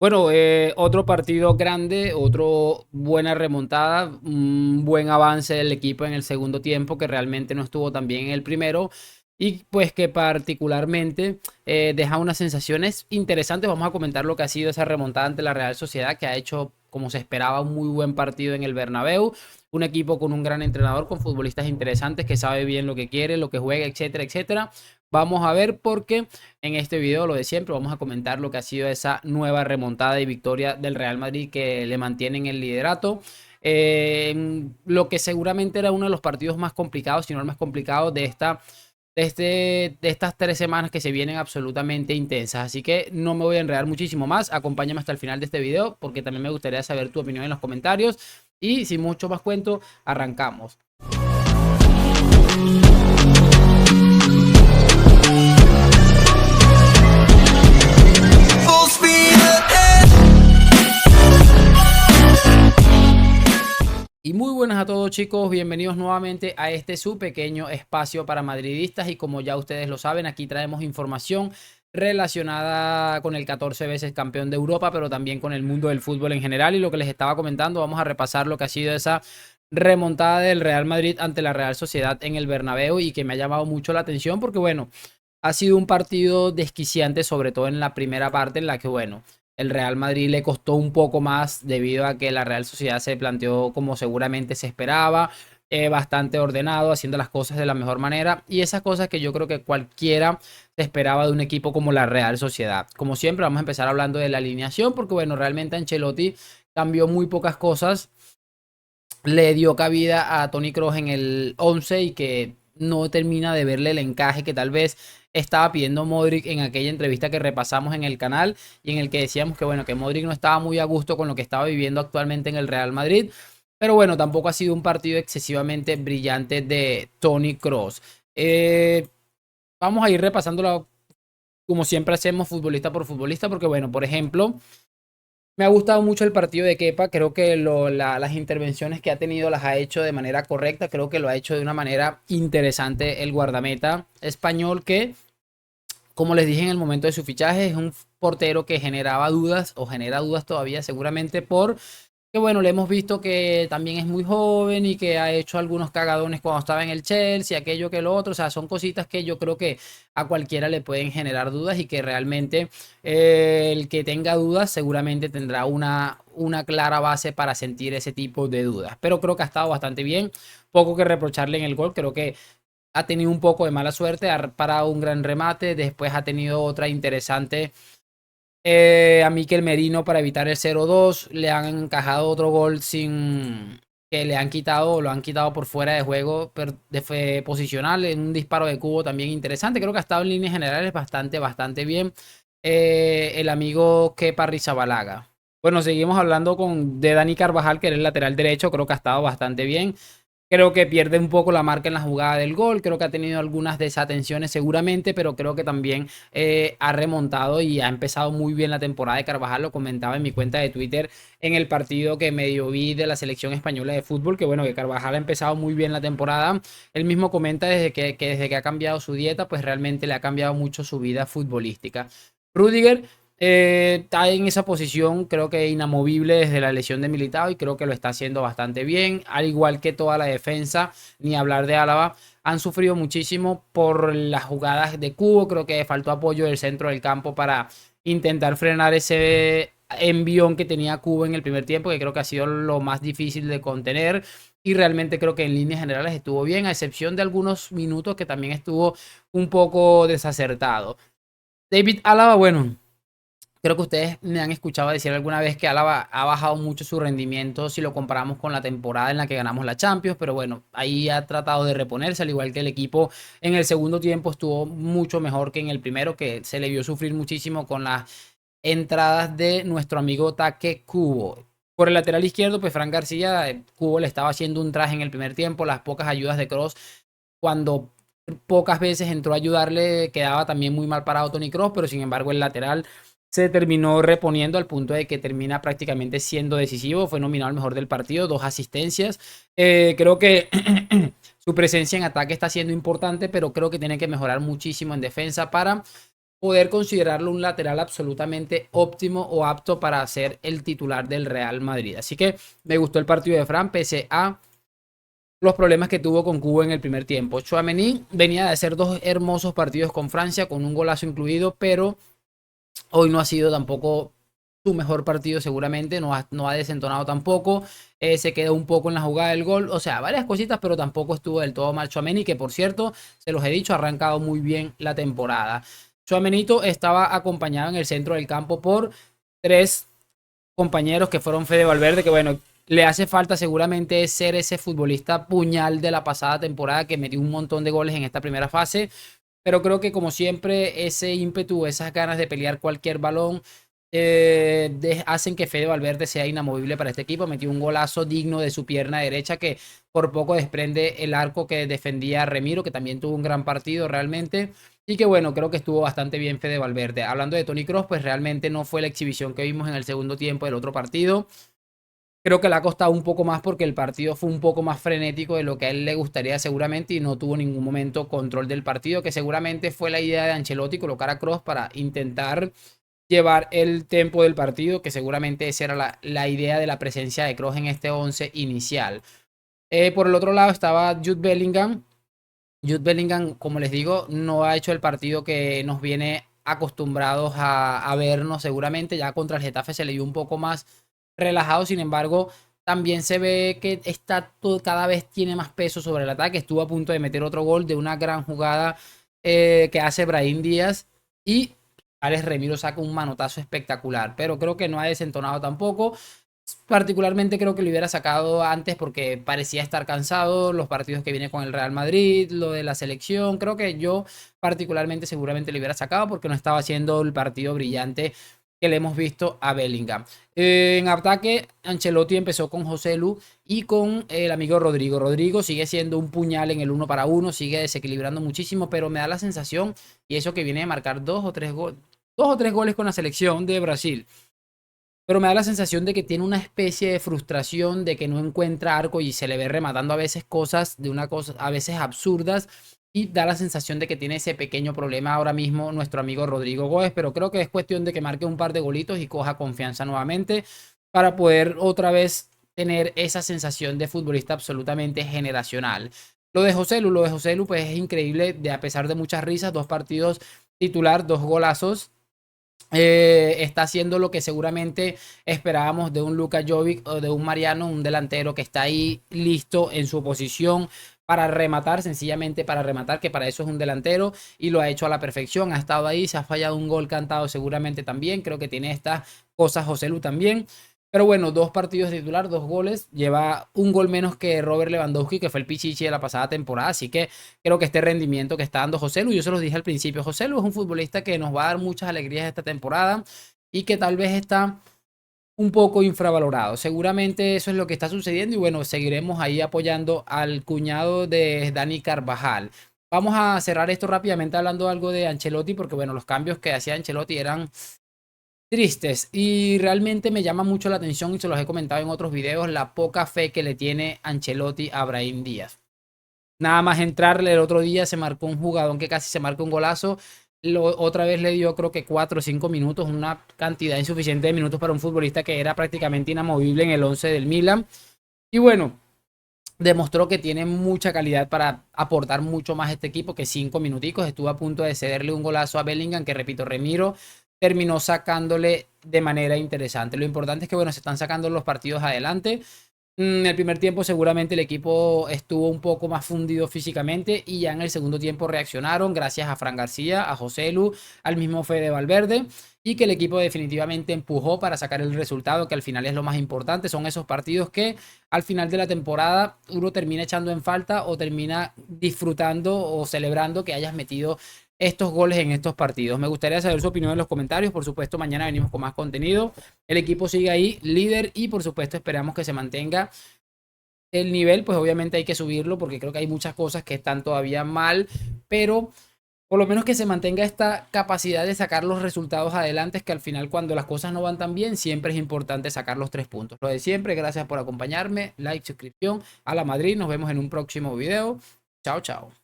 Bueno, otro partido grande, otro buena remontada, un buen avance del equipo en el segundo tiempo que realmente no estuvo tan bien en el primero y pues que particularmente deja unas sensaciones interesantes. Vamos a comentar lo que ha sido esa remontada ante la Real Sociedad que ha hecho como se esperaba un muy buen partido en el Bernabéu, un equipo con un gran entrenador, con futbolistas interesantes que sabe bien lo que quiere, lo que juega, etcétera, etcétera. Vamos a ver por qué en este video, lo de siempre, vamos a comentar lo que ha sido esa nueva remontada y victoria del Real Madrid que le mantienen el liderato. Lo que seguramente era uno de los partidos más complicados, si no el más complicado de estas 3 semanas que se vienen absolutamente intensas. Así que no me voy a enredar muchísimo más. Acompáñame hasta el final de este video porque también me gustaría saber tu opinión en los comentarios. Y sin mucho más cuento, arrancamos. Y muy buenas a todos chicos, bienvenidos nuevamente a este su pequeño espacio para madridistas y como ya ustedes lo saben, aquí traemos información relacionada con el 14 veces campeón de Europa, pero también con el mundo del fútbol en general y lo que les estaba comentando, vamos a repasar lo que ha sido esa remontada del Real Madrid ante la Real Sociedad en el Bernabéu y que me ha llamado mucho la atención porque bueno, ha sido un partido desquiciante, sobre todo en la primera parte en la que bueno, el Real Madrid le costó un poco más debido a que la Real Sociedad se planteó como seguramente se esperaba, bastante ordenado, haciendo las cosas de la mejor manera y esas cosas que yo creo que cualquiera se esperaba de un equipo como la Real Sociedad. Como siempre vamos a empezar hablando de la alineación porque bueno, realmente Ancelotti cambió muy pocas cosas, le dio cabida a Toni Kroos en el 11 y que no termina de verle el encaje que tal vez estaba pidiendo Modric en aquella entrevista que repasamos en el canal y en el que decíamos que bueno, que Modric no estaba muy a gusto con lo que estaba viviendo actualmente en el Real Madrid, pero bueno, tampoco ha sido un partido excesivamente brillante de Toni Kroos. Vamos a ir repasándolo como siempre hacemos futbolista por futbolista porque bueno, por ejemplo, me ha gustado mucho el partido de Kepa, creo que las intervenciones que ha tenido las ha hecho de manera correcta, creo que lo ha hecho de una manera interesante el guardameta español que, como les dije en el momento de su fichaje, es un portero que generaba dudas o genera dudas todavía seguramente por que bueno, le hemos visto que también es muy joven y que ha hecho algunos cagadones cuando estaba en el Chelsea, aquello que lo otro, o sea, son cositas que yo creo que a cualquiera le pueden generar dudas y que realmente el que tenga dudas seguramente tendrá una clara base para sentir ese tipo de dudas. Pero creo que ha estado bastante bien, poco que reprocharle en el gol, creo que ha tenido un poco de mala suerte, ha parado un gran remate, después ha tenido otra interesante a Mikel Merino para evitar el 0-2. Le han encajado otro gol sin que le han quitado, lo han quitado por fuera de juego de posicional en un disparo de cubo también interesante. Creo que ha estado en líneas generales bastante bien. El amigo Kepa Arrizabalaga. Bueno, seguimos hablando de Dani Carvajal, que era el lateral derecho. Creo que ha estado bastante bien. Creo que pierde un poco la marca en la jugada del gol. Creo que ha tenido algunas desatenciones seguramente, pero creo que también ha remontado y ha empezado muy bien la temporada de Carvajal. Lo comentaba en mi cuenta de Twitter en el partido que medio vi de la selección española de fútbol, que bueno, que Carvajal ha empezado muy bien la temporada. Él mismo comenta desde que ha cambiado su dieta, pues realmente le ha cambiado mucho su vida futbolística. Rudiger está en esa posición, creo que inamovible desde la lesión de Militao y creo que lo está haciendo bastante bien, al igual que toda la defensa, ni hablar de Álava. Han sufrido muchísimo por las jugadas de cubo, creo que faltó apoyo del centro del campo para intentar frenar ese envión que tenía Cubo en el primer tiempo, que creo que ha sido lo más difícil de contener. Y realmente creo que en líneas generales estuvo bien, a excepción de algunos minutos que también estuvo un poco desacertado. David Álava, bueno, creo que ustedes me han escuchado decir alguna vez que Álava ha bajado mucho su rendimiento si lo comparamos con la temporada en la que ganamos la Champions, pero bueno, ahí ha tratado de reponerse, al igual que el equipo en el segundo tiempo estuvo mucho mejor que en el primero, que se le vio sufrir muchísimo con las entradas de nuestro amigo Taque Cubo. Por el lateral izquierdo, pues Fran García, Cubo le estaba haciendo un traje en el primer tiempo, las pocas ayudas de Cross, cuando pocas veces entró a ayudarle, quedaba también muy mal parado Toni Kroos, pero sin embargo el lateral se terminó reponiendo al punto de que termina prácticamente siendo decisivo. Fue nominado al mejor del partido, 2 asistencias. Creo que su presencia en ataque está siendo importante, pero creo que tiene que mejorar muchísimo en defensa para poder considerarlo un lateral absolutamente óptimo o apto para ser el titular del Real Madrid. Así que me gustó el partido de Fran, pese a los problemas que tuvo con Cuba en el primer tiempo. Tchouaméni venía de hacer dos hermosos partidos con Francia, con un golazo incluido, pero hoy no ha sido tampoco su mejor partido seguramente, no ha desentonado tampoco, se quedó un poco en la jugada del gol, o sea, varias cositas, pero tampoco estuvo del todo mal Tchouaméni, que por cierto, se los he dicho, ha arrancado muy bien la temporada. Tchouaménito estaba acompañado en el centro del campo por tres compañeros que fueron Fede Valverde, que bueno, le hace falta seguramente ser ese futbolista puñal de la pasada temporada que metió un montón de goles en esta primera fase, pero creo que como siempre ese ímpetu, esas ganas de pelear cualquier balón hacen que Fede Valverde sea inamovible para este equipo. Metió un golazo digno de su pierna derecha que por poco desprende el arco que defendía Remiro, que también tuvo un gran partido realmente. Y que bueno, creo que estuvo bastante bien Fede Valverde. Hablando de Toni Kroos, pues realmente no fue la exhibición que vimos en el segundo tiempo del otro partido. Creo que le ha costado un poco más porque el partido fue un poco más frenético de lo que a él le gustaría seguramente y no tuvo en ningún momento control del partido, que seguramente fue la idea de Ancelotti colocar a Kroos para intentar llevar el tempo del partido, que seguramente esa era la idea de la presencia de Kroos en este 11 inicial. Por el otro lado estaba Jude Bellingham. Jude Bellingham, como les digo, no ha hecho el partido que nos viene acostumbrados a vernos seguramente. Ya contra el Getafe se le dio un poco más relajado, sin embargo, también se ve que está todo, cada vez tiene más peso sobre el ataque. Estuvo a punto de meter otro gol de una gran jugada que hace Brahim Díaz y Alex Remiro saca un manotazo espectacular, pero creo que no ha desentonado tampoco. Particularmente creo que lo hubiera sacado antes porque parecía estar cansado, los partidos que viene con el Real Madrid, lo de la selección, creo que yo particularmente seguramente lo hubiera sacado porque no estaba haciendo el partido brillante que le hemos visto a Bellingham. En ataque, Ancelotti empezó con José Lu y con el amigo Rodrigo. Rodrigo sigue siendo un puñal en el uno para uno, sigue desequilibrando muchísimo, pero me da la sensación, y eso que viene de marcar dos o tres goles con la selección de Brasil, pero me da la sensación de que tiene una especie de frustración de que no encuentra arco y se le ve rematando a veces cosas de una cosa, a veces absurdas, y da la sensación de que tiene ese pequeño problema ahora mismo nuestro amigo Rodrigo Góez, pero creo que es cuestión de que marque un par de golitos y coja confianza nuevamente para poder otra vez tener esa sensación de futbolista absolutamente generacional. Lo de José Lu pues es increíble, de a pesar de muchas risas, dos partidos titular, dos golazos, está haciendo lo que seguramente esperábamos de un Luka Jovic o de un Mariano, un delantero que está ahí listo en su posición para rematar, sencillamente para rematar, que para eso es un delantero y lo ha hecho a la perfección, ha estado ahí, se ha fallado un gol cantado seguramente también, creo que tiene estas cosas José Lu también. Pero bueno, dos partidos de titular, dos goles. Lleva un gol menos que Robert Lewandowski, que fue el pichichi de la pasada temporada. Así que creo que este rendimiento que está dando José Lu, yo se los dije al principio, José Lu es un futbolista que nos va a dar muchas alegrías esta temporada y que tal vez está un poco infravalorado. Seguramente eso es lo que está sucediendo y bueno, seguiremos ahí apoyando al cuñado de Dani Carvajal. Vamos a cerrar esto rápidamente hablando algo de Ancelotti, porque bueno, los cambios que hacía Ancelotti eran tristes y realmente me llama mucho la atención y se los he comentado en otros videos, la poca fe que le tiene Ancelotti a Brahim Díaz. Nada más entrarle el otro día se marcó un jugador que casi se marcó un golazo. Otra vez le dio creo que 4 o 5 minutos, una cantidad insuficiente de minutos para un futbolista que era prácticamente inamovible en el 11 del Milan. Y bueno, demostró que tiene mucha calidad para aportar mucho más a este equipo que 5 minuticos. Estuvo a punto de cederle un golazo a Bellingham, que repito, Remiro terminó sacándole de manera interesante. Lo importante es que bueno, se están sacando los partidos adelante. En el primer tiempo seguramente el equipo estuvo un poco más fundido físicamente y ya en el segundo tiempo reaccionaron gracias a Fran García, a José Lu, al mismo Fede Valverde, y que el equipo definitivamente empujó para sacar el resultado, que al final es lo más importante. Son esos partidos que al final de la temporada uno termina echando en falta o termina disfrutando o celebrando que hayas metido estos goles en estos partidos. Me gustaría saber su opinión en los comentarios. Por supuesto, mañana venimos con más contenido. El equipo sigue ahí, líder, y por supuesto esperamos que se mantenga el nivel. Pues obviamente hay que subirlo porque creo que hay muchas cosas que están todavía mal, pero por lo menos que se mantenga esta capacidad de sacar los resultados adelante, es que al final cuando las cosas no van tan bien, siempre es importante sacar los 3 puntos. Lo de siempre, gracias por acompañarme, like, suscripción a la Madrid, nos vemos en un próximo video. Chao, chao.